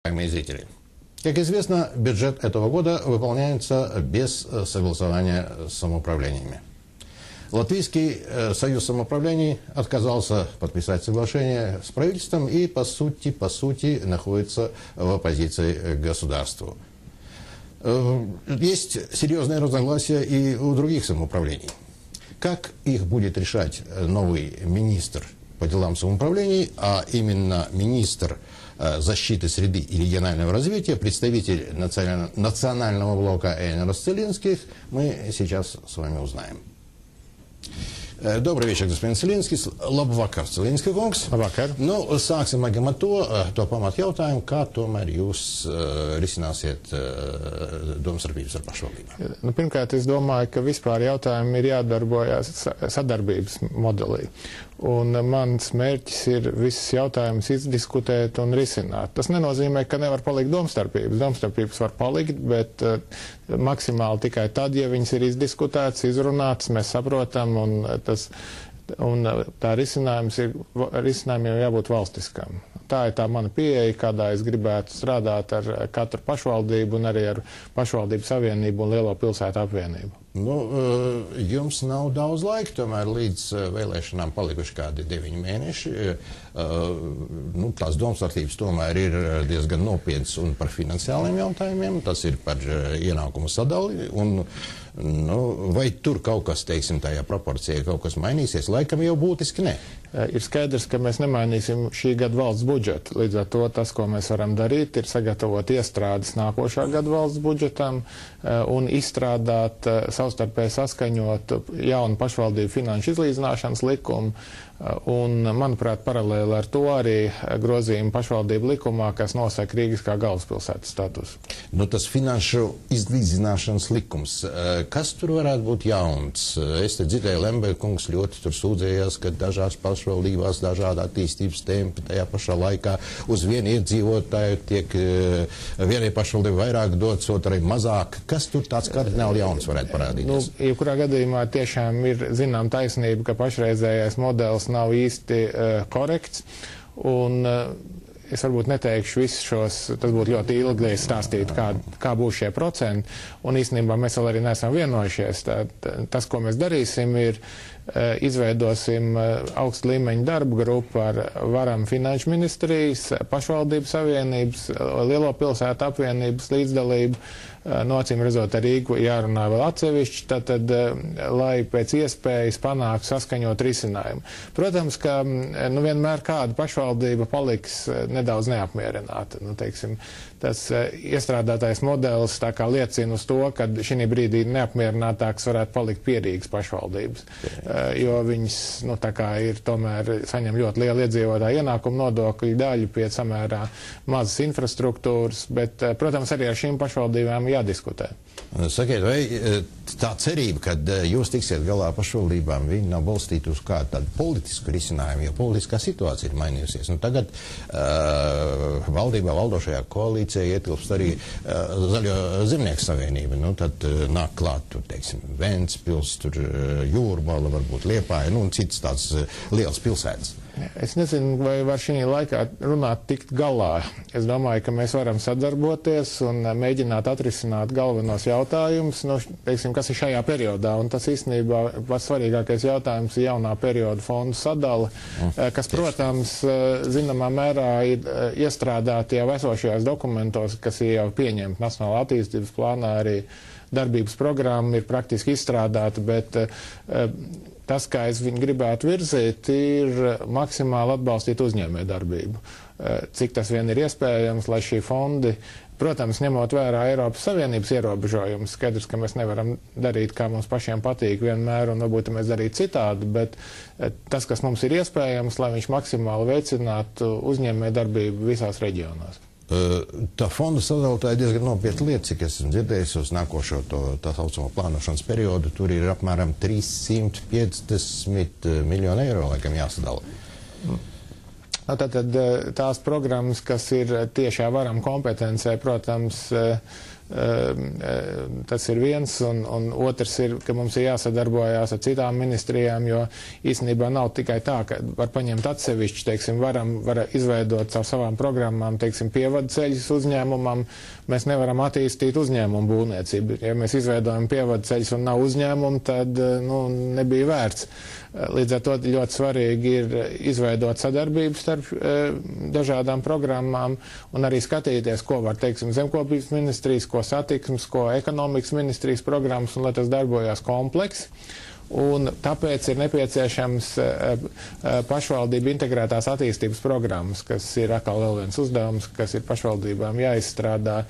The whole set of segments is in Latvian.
Уважаемые зрители, как известно, бюджет этого года выполняется без согласования с самоуправлениями. Латвийский союз самоуправлений отказался подписать соглашение с правительством и, по сути, находится в оппозиции к государству. Есть серьезные разногласия и у других самоуправлений. Как их будет решать новый министр по делам самоуправлений, а именно министр защиты среды и регионального развития, представитель национального блока Эйнарс Целинских, мы сейчас с вами узнаем. Добрый вечер, господин Целинский. Labvakar, Celinska kungs. Labvakar. Nu, sāksim ar to pamat jautājumu, kā tomēr jūs risināsiet domstarpības ar pašvaldībām. Nu, pirmkārt, es domāju, ka vispār jautājumi ir jādarbojas sadarbības modelī. Un mans mērķis ir visas jautājumus izdiskutēt un risināt. Tas nenozīmē, ka nevar palikt domstarpības. Domstarpības var palikt, bet maksimāli tikai tad, ja viņas ir izdiskutētas, izrunātas, mēs saprotam, un tā risinājumiem jābūt valstiskam. Tā ir tā mana pieeja, kādā es gribētu strādāt ar katru pašvaldību un arī ar pašvaldību savienību un lielo pilsētu apvienību. Nu, jums nav daudz laika, tomēr līdz vēlēšanām palikuši kādi 9 mēneši. Nu, tās domstarpības tomēr ir diezgan nopietnas un par finansiāliem jautājumiem. Tas ir par ienākumu sadali. Un, nu, vai tur kaut kas, teiksim, tajā proporcijā kaut kas mainīsies? Laikam jau būtiski ne. Ir skaidrs, ka mēs nemainīsim šī gada valsts budžetu. Līdz ar to tas, ko mēs varam darīt, ir sagatavot iestrādes nākošā gada valsts budžetam un izstrādāt savstarpēji saskaņot jaunu pašvaldību finanšu izlīdzināšanas likumu. Un, manuprāt, paralēli ar to arī grozījumi pašvaldību likumā, kas nosaka Rīgas kā galvaspilsētas statusu. Nu, tas finanšu izlīdzināšanas likums, kas tur varētu būt jauns? Es te dzirdēju, Lemberga kungs ļoti tur sūdzējās, ka dažās pašvaldībās dažādi attīstības tempi tajā pašā laikā uz vienu iedzīvotāju tiek vienai pašvaldībai vairāk dots, otrai mazāk. Kas tur tāds kardināli jauns varētu parādīties? Nu, jebkurā gadījumā tiešām ir zinām taisnība, ka pašreizējais modelis nav īsti korekts, un es varbūt neteikšu visus šos, tas būtu ļoti ilgi, ja es stāstītu, kā būs šie procenti, un īstenībā mēs vēl arī neesam vienojušies. Tas, ko mēs darīsim, ir izveidosim augstu līmeņu darbu grupu ar varam finanšu ministrijas, pašvaldību savienības, lielo pilsētu apvienības līdzdalību, acīm redzot ar Rīgu jārunā vēl atsevišķi, tad, lai pēc iespējas panāktu saskaņot risinājumu. Protams, ka vienmēr kāda pašvaldība paliks nedaudz neapmierināta. Nu, teiksim, tas iestrādātais modelis tā kā liecina uz to, ka šī brīdī neapmierinātāks varētu palikt pierīgas pašvaldības, jo viņas tā kā ir tomēr saņem ļoti lielu iedzīvotāju ienākumu nodokļu daļu pie samērā mazas infrastruktūras, bet, protams, arī ar šīm pašvaldībām jādiskutē. Sakiet, vai tā cerība, kad jūs tiksiet galā pašvaldībām, viņi nav balstīti uz kādu tādu politisku risinājumu, jo politiskā situācija ir mainījusies. Nu, tagad valdībā valdošajā koalīcijā ietilpst arī Zaļo zemnieku savienība. Nu, tad nāk klāt, tur, teiksim, Ventspils, tur Jūrmala, varbūt Liepāja, nu, un citas tādas lielas pilsētas. Es nezinu, vai var šī laikā runāt tikt galā. Es domāju, ka mēs varam sadarboties un mēģināt atrisināt galvenos jautājumus, teiksim, kas ir šajā periodā. Un tas īstenībā pats svarīgākais jautājums ir jaunā perioda fondu sadala, kas, protams, zināmā mērā ir iestrādāti jau esošajos dokumentos, kas ir jau pieņemti Nacionālā attīstības plānā, arī darbības programma ir praktiski izstrādāta, bet tas, kā es viņu gribētu virzīt, ir maksimāli atbalstīt uzņēmē darbību. Cik tas vien ir iespējams, lai šī fondi, protams, ņemot vērā Eiropas Savienības ierobežojumus, skaidrs, ka mēs nevaram darīt, kā mums pašiem patīk vienmēr, un varbūt mēs darītu citādi, bet tas, kas mums ir iespējams, lai viņš maksimāli veicinātu uzņēmē darbību visās reģionās. Tā fonda sadalītāja ir diezgan nopietna lieta, cik esmu dzirdējis uz nākošo tā saucamo plānošanas periodu. Tur ir apmēram 350 miljonu eiro, laikam, jāsadala. Tātad tās programmas, kas ir tiešā varam kompetencē, protams, Tas ir viens, un otrs ir, ka mums ir jāsadarbojās ar citām ministrijām, jo īstenībā nav tikai tā, ka var paņemt atsevišķi, teiksim, var izveidot caur savām programmām, teiksim, pievadu ceļus uzņēmumam, mēs nevaram attīstīt uzņēmumu būvniecību. Ja mēs izveidojam pievadu ceļus un nav uzņēmumu, tad, nebija vērts. Līdz ar to ļoti svarīgi ir izveidot sadarbību starp dažādām programmām un arī skatīties, ko var, teiksim, zemkopības ministrijas, ko satiksmes, ko ekonomikas ministrijas programmas, un lai tas darbojās kompleksi. Un tāpēc ir nepieciešams pašvaldību integrētās attīstības programmas, kas ir atkal vēl viens uzdevums, kas ir pašvaldībām jāizstrādā.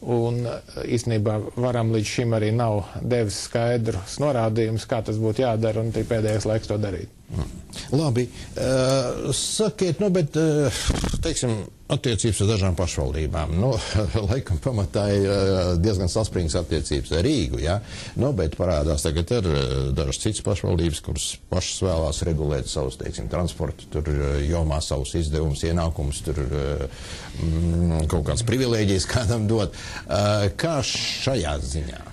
Un īstenībā varam līdz šim arī nav devis skaidrus norādījumus, kā tas būtu jādara, un ir pēdējais laiks to darīt. Labi, sakiet, bet, teiksim, attiecības ar dažām pašvaldībām. Laikam pamatā ir diezgan saspringts attiecības ar Rīgu, ja? Bet parādās tagad ir dažas citas pašvaldības, kuras pašas vēlās regulēt savus, teiksim, transportu, tur jomā savus izdevumus, ienākumus, tur kaut kādas privilēģijas kādam dot. Kā šajā ziņā?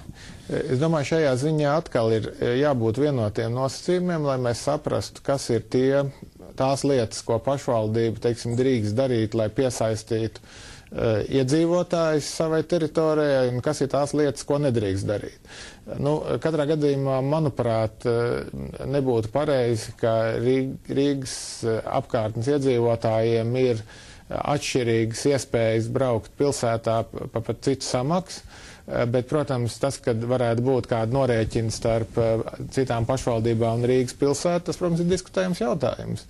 Es domāju, šajā ziņā atkal ir jābūt vienotiem nosacījumiem, lai mēs saprastu, kas ir tās lietas, ko pašvaldība, teiksim, drīkst darīt, lai piesaistītu iedzīvotājus savai teritorijai, un kas ir tās lietas, ko nedrīkst darīt. Katrā gadījumā, manuprāt, nebūtu pareizi, ka Rīgas apkārtnes iedzīvotājiem ir atšķirīgas iespējas braukt pilsētā pa citu samaksu. Bet, protams, tas, kad varētu būt kāda norēķina starp citām pašvaldībām un Rīgas pilsētu, tas, protams, ir diskutējams jautājums.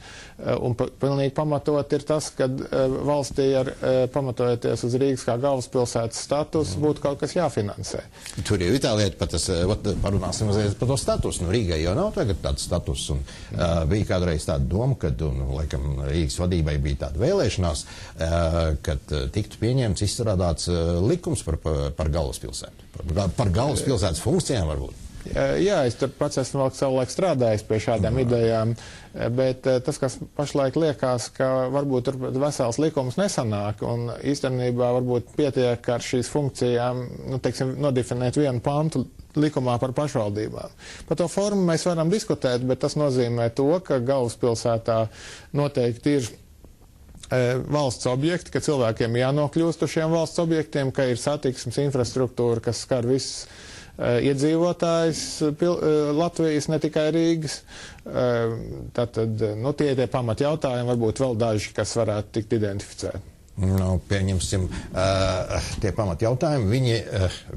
Un pilnīgi pamatot ir tas, ka valstī pamatojoties uz Rīgas kā galvaspilsētas status būtu kaut kas jāfinansē. Tur jau ir tā lieta, parunāsim mazliet par to statusu. Rīgai jau nav tagad tāds status, un bija kādreiz tāda doma, kad, laikam, Rīgas vadībai bija tāda vēlēšanās, kad tiktu pieņemts, izstrādāts likums par galvaspilsētu. Par galvaspilsētas funkcijām varbūt. Jā, es tur pats esmu vēl savulaik strādājis pie šādām idejām, bet tas, kas pašlaik liekas, ka varbūt tur vesels likums nesanāk, un īstenībā varbūt pietiek ar šīs funkcijām, teiksim, nodefinēt vienu pantu likumā par pašvaldībām. Par to formu mēs varam diskutēt, bet tas nozīmē to, ka galvaspilsētā noteikti ir valsts objekti, ka cilvēkiem jānokļūst uz šiem valsts objektiem, ka ir satiksmes infrastruktūra, kas skar visus iedzīvotājs Latvijas, ne tikai Rīgas. Tātad, tie pamat jautājumi, varbūt vēl daži, kas varētu tikt identificēti. Pieņemsim, tie pamat jautājumi,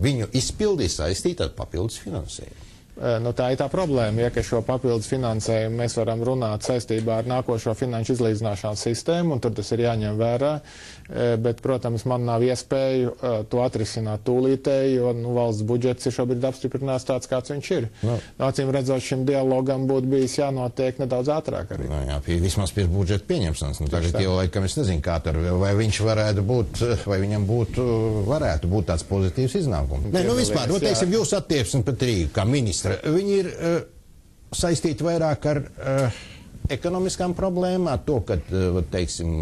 viņu izpildi saistīt ar papildus finansējumu. Tā ir tā problēma, ka šo papildus finansējumu mēs varam runāt saistībā ar nākošo finanšu izlīdzināšanas sistēmu, un tur tas ir jāņem vērā, bet, protams, man nav iespēju to atrisināt tūlītēji, jo valsts budžets ir šobrīd apstiprināts tāds, kāds viņš ir. Acīm redzot, šim dialogam būtu bijis jānotiek nedaudz ātrāk arī. Vismaz pie budžeta pieņemšanas. Tagad jau laikam es nezinu, kā tur, vai viņš varētu būt, vai viņam varētu būt tāds pozitīvs iznākums. Vispār, teiksim, jūs attieksmi pret Rīgu kā ministra. Viņi ir saistīti vairāk ar ekonomiskām problēmām, to, ka, teiksim,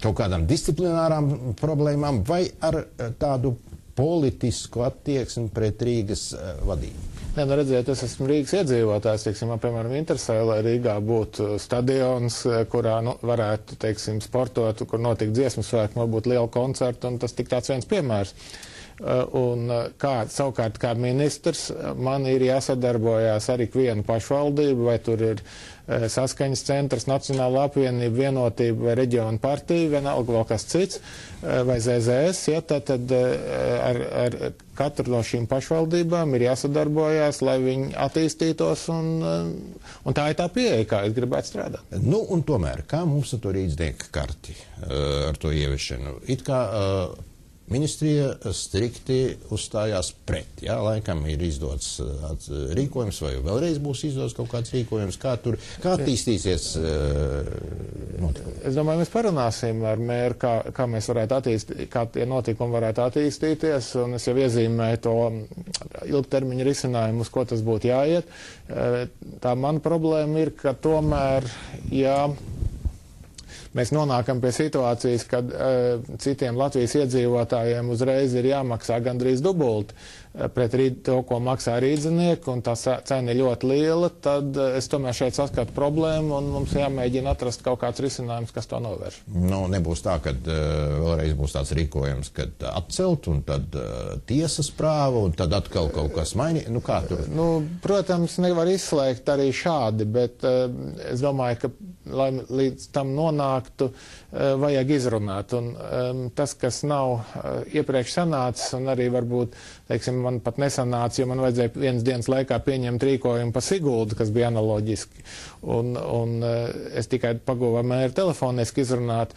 kaut kādām disciplinārām problēmām, vai ar tādu politisku attieksmi pret Rīgas vadību. Redziet, es esmu Rīgas iedzīvotājs, teiksim, man, piemēram, interesē, lai Rīgā būtu stadions, kurā varētu, teiksim, sportot, kur notiek dziesmu svētki, varbūt liela koncerta, un tas tik tāds viens piemērs. Un savukārt kā ministrs man ir jāsadarbojās ar ikvienu pašvaldību, vai tur ir saskaņas centrs, Nacionāla apvienība, vienotība vai reģiona partija, vienalga vēl kas cits, vai ZZS, tad ar katru no šīm pašvaldībām ir jāsadarbojās, lai viņi attīstītos, un tā ir tā pieeja, kā es gribētu strādāt. Un tomēr, kā mums ar to rīznieka karti, ar to ieviešanu? It kā ministrija strikti uzstājās pret, laikam ir izdots rīkojums, vai vēlreiz būs izdots kaut kāds rīkojums, kā attīstīsies notikumi? Es domāju, mēs parunāsim ar mēru, kā mēs varētu attīstīt, kā tie notikumi varētu attīstīties, un es jau iezīmēju to ilgtermiņa risinājumu, uz ko tas būtu jāiet. Tā mana problēma ir, ka tomēr, mēs nonākam pie situācijas, kad citiem Latvijas iedzīvotājiem uzreiz ir jāmaksā gandrīz dubulti pret to, ko maksā rīdzinieki, un tā cena ir ļoti liela, tad es tomēr šeit saskatu problēmu, un mums jāmēģina atrast kaut kāds risinājums, kas to novērš. Nu, nebūs tā, ka vēlreiz būs tāds rīkojums, kad atcelt, un tad tiesas prāva, un tad atkal kaut kas mainīt. Nu, kā tur? Nu, protams, nevar izslēgt arī šādi, bet es domāju, ka, lai līdz tam nonāktu, vajag izrunāt. Un tas, kas nav iepriekš sanācis, un arī varbūt, teiksim, man pat nesanāca, jo man vajadzēja vienas dienas laikā pieņemt rīkojumu pa Siguldu, kas bija analoģiski. Un es tikai paguvu ar mēru telefoniski izrunāt.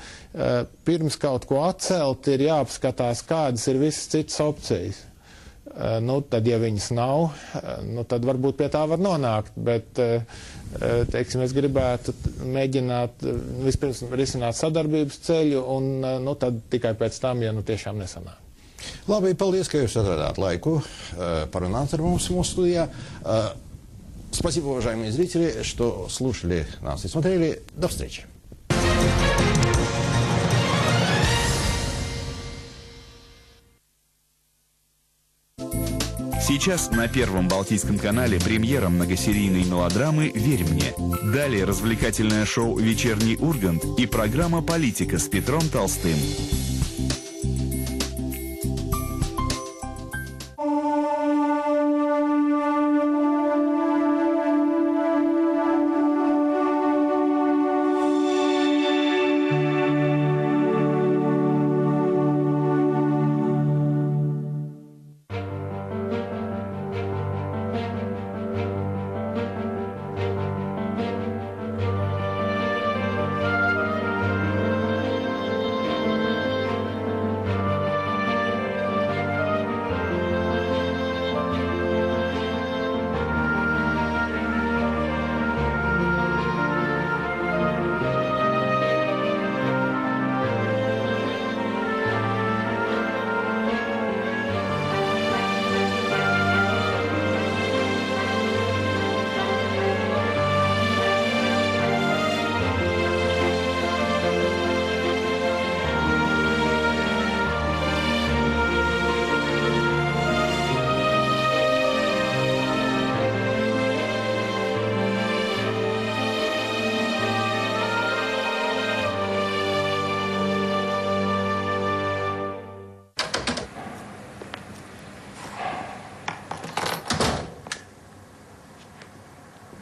Pirms kaut ko atcelt, ir jāapskatās, kādas ir visas citas opcijas. Nu, tad, ja viņas nav, nu, tad varbūt pie tā var nonākt, bet, teiksim, es gribētu mēģināt vispirms risināt sadarbības ceļu, un, nu, tad tikai pēc tam, ja nu tiešām nesanāk. Labi, paldies, ka jūs atradāt laikу порunāt ar mums mūsu студия. Спасибо, уважаемые зрители, что слушали нас и смотрели. До встречи. Сейчас на Первом Балтийском канале премьера многосерийной мелодрамы «Верь мне». Далее развлекательное шоу «Вечерний Ургант» и программа «Политика» с Петром Толстым.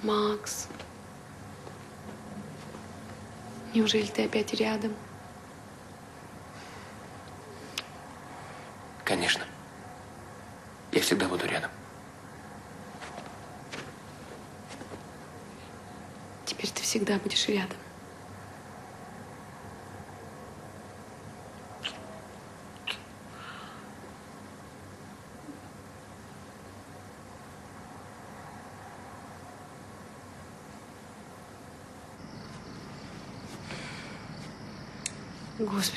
Макс, неужели ты опять рядом? Конечно. Я всегда буду рядом. Теперь ты всегда будешь рядом. Господи,